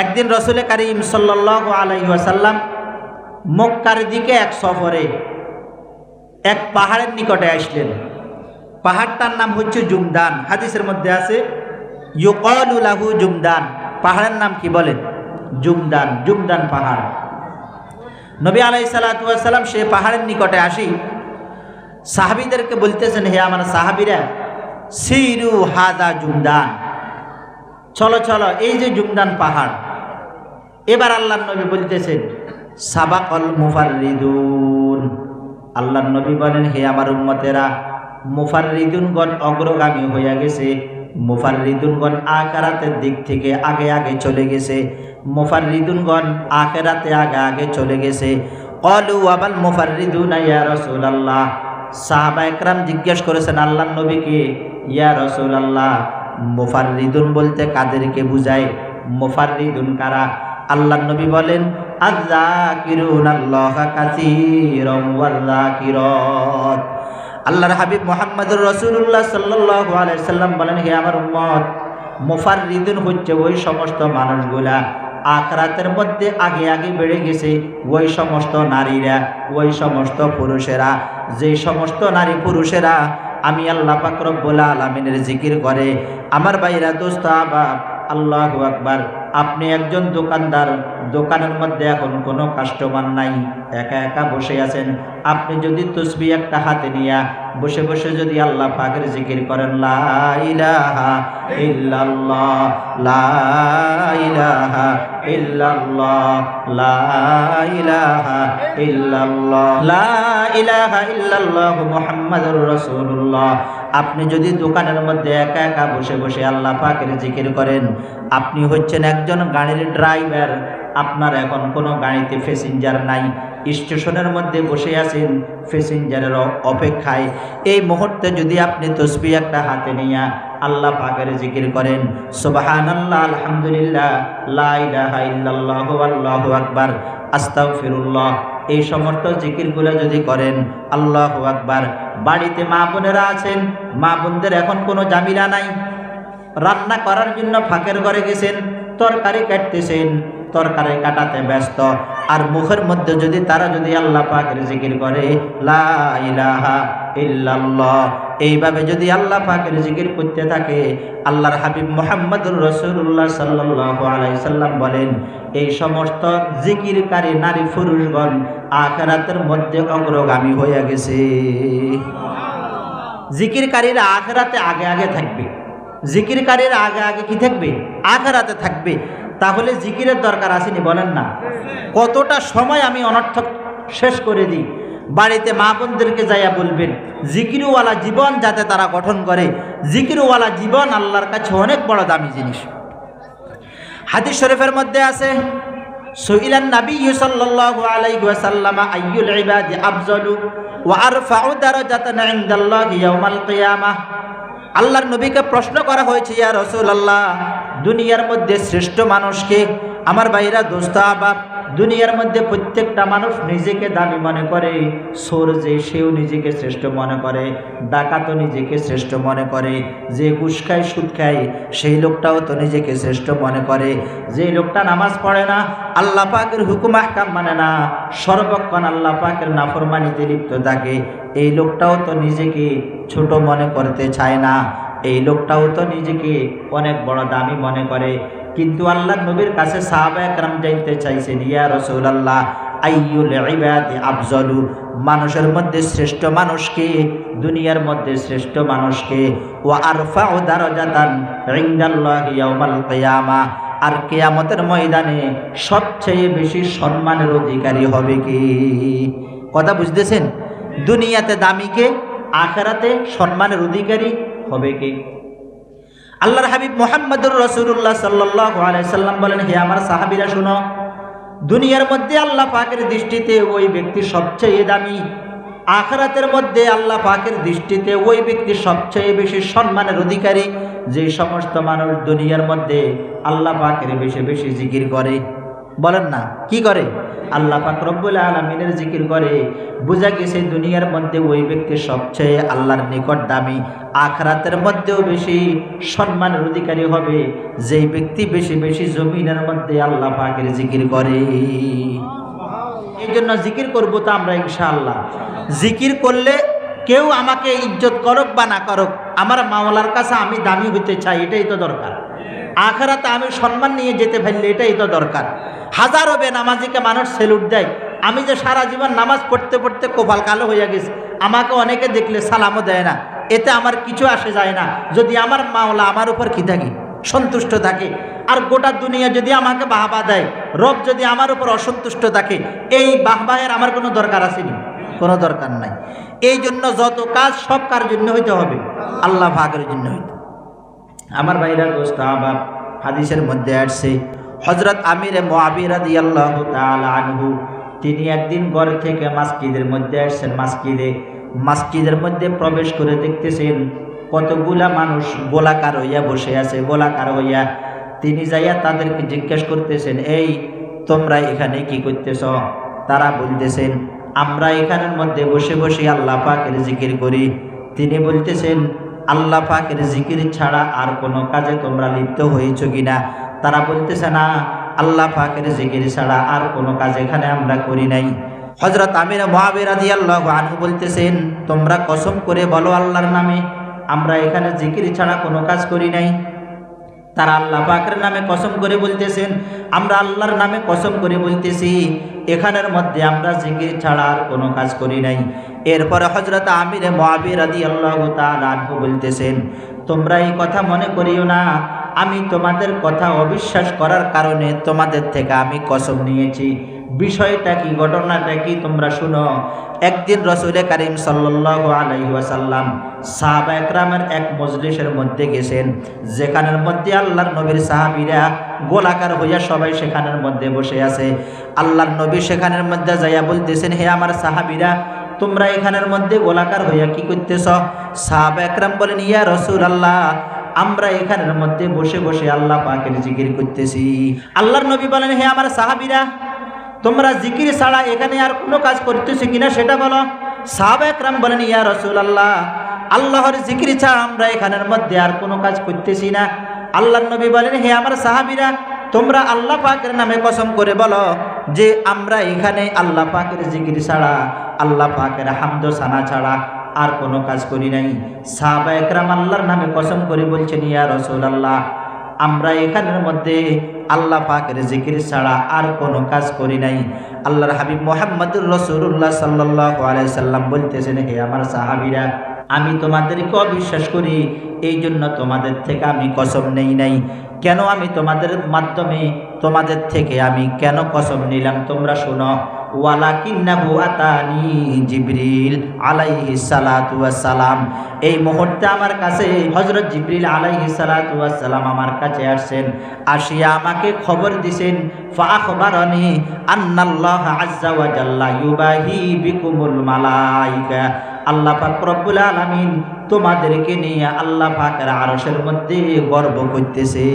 একদিন রসুল করিম সাল্লাল্লাহু আলাইহি ওয়াসাল্লাম মক্কার দিকে এক সফরে এক পাহাড়ের নিকটে আসলেন। পাহাড়টার নাম হচ্ছে জুমদান। হাদিসের মধ্যে আছে ইউকালু লাহু জুমদান। পাহাড়ের নাম কি বলেন? জুমদান। জুমদান পাহাড়। নবী আলাইহিস সালাতু ওয়াস সালাম সে পাহাড়ের নিকটে আসি সাহাবীদেরকে বলতেছেন, হে আমার সাহাবীরা, সিরু হাদা জুমদান, চলো চলো এই যে জুমদান পাহাড়। এবার আল্লাহর নবী বলতেছেন সাবাকাল মুফাররিদুন। আল্লাহর নবী বলেন, হে আমার উম্মতেরা, মুফাররিদুনগণ অগ্রগামী হয়ে গেছে। মুফাররিদুনগণ আখিরাতের দিক থেকে আগে আগে চলে গেছে। মুফাররিদুনগণ আখিরাতে আগে আগে চলে গেছে। ক্বালু ওয়াবাল মুফাররিদুনা ইয়া রাসূলুল্লাহ। সাহাবা একরাম জিজ্ঞেস করেছেন আল্লাহর নবীকে, ইয়া রাসূলুল্লাহ, মুফাররিদুন বলতে কাদেরকে বুঝায়? মুফাররিদুন কারা? আল্লাহর নবী বলেন, আয-যাকিরুনাল্লাহা কাসীরান ওয়ায-যাকিরাত। আল্লাহর হাবিব মুহাম্মদুর রাসূলুল্লাহ সাল্লাল্লাহু আলাইহি সাল্লাম বলেন, হে আমার উম্মত, মুফাররিদুন হচ্ছে ওই সমস্ত মানুষগুলা আখিরাতের মধ্যে আগে আগে বেড়ে গেছে, ওই সমস্ত নারীরা, ওই সমস্ত পুরুষেরা, যে সমস্ত নারী পুরুষেরা আমি আল্লাহ পাক রব্বুল আলামিনের জিকির করে। আমার ভাইরা, দোস্ত আহবাব, আল্লাহু আকবার। আপনি একজন দোকানদার, দোকানের মধ্যে এখন কোনো কাস্টমার নাই, একা একা বসে আছেন। আপনি যদি তসবিহ একটা হাতে নিয়ে বসে বসে যদি আল্লাহ পাকের জিকির করেন, লা ইলাহা ইল্লাল্লাহ, লা ইলাহা ইল্লাল্লাহ, লা ইলাহা ইল্লাল্লাহ, লা ইলাহা ইল্লাল্লাহু মুহাম্মাদুর রাসূলুল্লাহ। আপনি যদি দোকানের মধ্যে একা একা বসে বসে আল্লাহ পাকের জিকির করেন, আপনি হচ্ছেন একজন গাড়ির ড্রাইভার। আপনার এখন কোনো গাড়িতে প্যাসেঞ্জার নাই, স্টেশনের মধ্যে বসে আছেন প্যাসেঞ্জারের অপেক্ষায়। এই মুহূর্তে যদি আপনি তসবিহ একটা হাতে নিয়ে আল্লাহ পাকের জিকির করেন, সুবহানাল্লাহ, আলহামদুলিল্লাহ, লা ইলাহা ইল্লাল্লাহু আল্লাহু আকবার, আস্তাগফিরুল্লাহ, এই সমস্ত জিকিরগুলো যদি করেন, আল্লাহু আকবার। বাড়িতে মা বোনেরা আছেন, মা বোনদের এখন কোনো ঝামেলা নাই, রান্না করার জন্য ফাঁকের ঘরে গেছেন, তরকারি কাটতেছেন, তরকারি কাটাতে ব্যস্ত, আর মুখের মধ্যে যদি তারা যদি আল্লাহ পাকের জিকির করে, লা ইলাহা ইল্লাল্লাহ, এইভাবে যদি আল্লাহ পাকের জিকির করতে থাকে, আল্লাহর হাবিব মুহাম্মদুর রাসূলুল্লাহ সাল্লাল্লাহু আলাইহি সাল্লাম বলেন, এই সমস্ত জিকিরকারী নারী পুরুষগণ আখিরাতের মধ্যে অগ্রগামী হয়ে গেছে। জিকিরকারীরা আখিরাতে আগে আগে থাকবে। জিকিরকারীরা আগে আগে কি থাকবে? আখিরাতে থাকবে। তাহলে জিকিরের দরকার আসেনি? বলেন না। কতটা সময় আমি অনর্থক শেষ করে দিই। বাড়িতে মা বোনদেরকে যাইয়া বলবেন, জিকিরওয়ালা জীবন যাতে তারা গঠন করে। জিকিরওয়ালা জীবন আল্লাহর কাছে অনেক বড় দামি জিনিস। হাদিস শরীফের মধ্যে আছে, সুইলান নবী সাল্লাল্লাহু আলাইহি ওয়াসাল্লাম আইয়ুল ইবাদি আফজালু ওয়া আরফাউ দারাজাতান ইনদাল্লাহি ইয়াউমাল কিয়ামাহ। আল্লাহর নবীকে প্রশ্ন করা হয়েছে, ইয়া রাসূলুল্লাহ, দুনিয়ার মধ্যে শ্রেষ্ঠ মানুষকে? আমার ভাইরা, দোস্ত আহবাব, দুনিয়ার মধ্যে প্রত্যেকটা মানুষ নিজেকে দামি মনে করে। চোর যে, সেও নিজেকে শ্রেষ্ঠ মনে করে, ডাকাতও নিজেকে শ্রেষ্ঠ মনে করে, যে ঘুষ খায় সুদ খায় সেই লোকটাও তো নিজেকে শ্রেষ্ঠ মনে করে, যে লোকটা নামাজ পড়ে না, আল্লাহ পাকের হুকুম আহকাম মানে না, সর্বক্ষণ আল্লাহ পাকের নাফরমানিতে লিপ্ত থাকে, এই লোকটাও তো নিজেকে ছোট মনে করতে চায় না, এই লোকটাও তো নিজেকে অনেক বড় দামি মনে করে। কিন্তু আল্লাহর নবীর কাছে সাহাবায়ে কেরাম জানতে চাইছেন, ইয়া রাসূলুল্লাহ, আইয়ুল ইবাদি আফজালু, মানুষের মধ্যে শ্রেষ্ঠ মানুষকে, দুনিয়ার মধ্যে শ্রেষ্ঠ মানুষকে? ওয়া আরফাউ দারাজাতান ইনদাল্লাহি ইয়াউমাল কিয়ামাহ, আর কিয়ামতের ময়দানে সবচেয়ে বেশি সম্মানের অধিকারী হবে কি? কথা বুঝতেছেন? দুনিয়াতে দামি কে, আখিরাতে সম্মানের অধিকারী হবে কে? আল্লাহর হাবিব মুহাম্মদুর রাসূলুল্লাহ সাল্লাল্লাহু আলাইহি সাল্লাম বলেন, হে আমার সাহাবীরা শুনো, দুনিয়ার মধ্যে আল্লাহ পাকের দৃষ্টিতে ওই ব্যক্তি সবচেয়ে দামি, আখিরাতের মধ্যে আল্লাহ পাকের দৃষ্টিতে ওই ব্যক্তি সবচেয়ে বেশি সম্মানের অধিকারী, যে সমস্ত মানুষ দুনিয়ার মধ্যে আল্লাহ পাকের বেশি বেশি জিকির করে। বলেন না, কি করে? আল্লাহ পাক রব্বুল আলামিনের জিকির করে, বোঝা গেছে দুনিয়ার মধ্যে ওই ব্যক্তি সবচেয়ে আল্লাহর নিকট দামি, আখিরাতের মধ্যেও বেশি সম্মানের অধিকারী হবে যেই ব্যক্তি বেশি বেশি জমিনের মধ্যে আল্লাহ পাকের জিকির করে। এই জন্য জিকির করবো তো আমরা ইনশাআল্লাহ। জিকির করলে কেউ আমাকে ইজ্জত করুক বা না করুক, আমার মাওলার কাছে আমি দামি হইতে চাই, এটাই তো দরকার। আখিরাতে আমি সম্মান নিয়ে যেতে পারলে এটাই তো দরকার। হাজারো বেনামাজিকে মানুষ সেলুট দেয়, আমি যে সারা জীবন নামাজ পড়তে পড়তে কপাল কালো হয়ে গেছে, আমাকে অনেকে দেখলে সালামও দেয় না, এতে আমার কিছু আসে যায় না যদি আমার মাওলা আমার উপর কি থাকে, সন্তুষ্ট থাকে। আর গোটা দুনিয়া যদি আমাকে বাহবা দেয়, রব যদি আমার উপর অসন্তুষ্ট থাকে, এই বাহবাহের আমার কোনো দরকার আসেনি, কোনো দরকার নাই। এই জন্য যত কাজ সব কার জন্য হইতে হবে, আল্লাহ পাকের জন্য হইতে। আমার ভাইরা দোস্ত আহবাব, হাদিসের মধ্যে আসছে হযরত আমির মুআবিয়া রাদিয়াল্লাহু তাআলা আনহু তিনি একদিন ঘর থেকে মসজিদের মধ্যে আসছেন। মসজিদের মধ্যে প্রবেশ করে দেখতেছেন কতগুলা মানুষ গোলাকার হইয়া বসে আছে, গোলাকার হইয়া। তিনি যাইয়া তাদেরকে জিজ্ঞেস করতেছেন, এই তোমরা এখানে কি করতেছ? তারা বলতেছেন, আমরা এখানের মধ্যে বসে বসে আল্লাহ পাকের জিকির করি। তিনি বলতেছেন, আল্লাহ পাকের জিকির ছাড়া আর কোনো কাজে তোমরা লিপ্ত হয়েছ কিনা? তারা বলতেছে, না, আল্লাহ পাকের জিকির ছাড়া আর কোনো কাজ এখানে আমরা করি নাই। হযরত আমির মুআবিয়া রাদিয়াল্লাহু আনহু বলতেছেন, তোমরা কসম করে বলো আল্লাহর নামে, আমরা এখানে জিকির ছাড়া কোনো কাজ করি নাই। তারা আল্লাহ পাকের নামে কসম করে বলতেছেন, আমরা আল্লাহর নামে কসম করে বলতেছি এখানের মধ্যে আমরা জিকির ছাড়া আর কোনো কাজ করি নাই। এরপরে হযরত আমির মুআবিয়া রাদিয়াল্লাহু তাআলা আনহু বলতেছেন, তোমরা এই কথা মনে করিও না আমি তোমাদের কথা অবিশ্বাস করার কারণে তোমাদের থেকে আমি কসম নিয়েছি। বিষয়টা কি, ঘটনাটা কি তোমরা শুনো। একদিন রাসূল কারীম সাল্লাল্লাহু আলাইহি ওয়াসাল্লাম সাহাবা একরামের এক মজলিসের মধ্যে গেছেন, যেখানের মধ্যে আল্লাহর নবীর সাহাবীরা গোলাকার হইয়া সবাই সেখানের মধ্যে বসে আছে। আল্লাহর নবী সেখানের মধ্যে যাইয়া বলতেছেন, হে আমার সাহাবীরা, তোমরা এখানের মধ্যে গোলাকার হইয়া কি করতেছ? সাহাবা একরাম বলেন, ইয়া রাসূলুল্লাহ, আমরা এখানের মধ্যে বসে বসে আল্লাহ পাকের জিকির করতেছি। আল্লাহর নবী বলেন, হে আমার সাহাবীরা, তোমরা জিকির ছাড়া এখানে আর কোনো কাজ করতেছো কিনা সেটা বলো। সাহাবা একরাম বলেন, ইয়া রাসূলুল্লাহ, আল্লাহর জিকির ছাড়া আমরা এখানের মধ্যে আর কোনো কাজ করতেছি না। আল্লাহর নবী বলেন, হে আমার সাহাবীরা, তোমরা আল্লাহ পাকের নামে কসম করে বলো যে আমরা এখানে আল্লাহ পাকের জিকির ছাড়া, আল্লাহ পাকের হামদ সানা ছাড়া আর কোনো কাজ করি নাই। সাহাবা একরাম আল্লাহর নামে কসম করে বলছেন, ইয়া রাসূলুল্লাহ, আমরা এখানের মধ্যে আল্লাহ পাকের জিকির ছাড়া আর কোনো কাজ করি নাই। আল্লাহর হাবিব মুহাম্মদুর রাসূলুল্লাহ সাল্লাল্লাহু আলাইহি সাল্লাম বলতেছেন, হে আমার সাহাবীরা, আমি তোমাদেরকে অবিশ্বাস করি, এই জন্য তোমাদের থেকে আমি কসম নেই নাই। কেন আমি তোমাদের মাধ্যমে তোমাদের থেকে আমি কেন কসম নিলাম তোমরা শোনো। ওয়ালাকিন্নাহু আতানি জিবরিল আলাইহিস সালাতু ওয়াস সালাম, এই মুহূর্তে আমার কাছে হযরত জিবরিল আলাইহিস সালাতু ওয়াস সালাম আমার কাছে আসছেন, আসিয়া আমাকে খবর দিছেন, ফা আখবারানি আন্নাল্লাহা আযজা ওয়া জাল্লা ইউবাহি বিকুমুল মালায়েকা, আল্লাহ পাক রব্বুল আলামিন তোমাদেরকে নিয়ে আল্লাহ পাকের আরশের মধ্যে গর্ব করতেছে।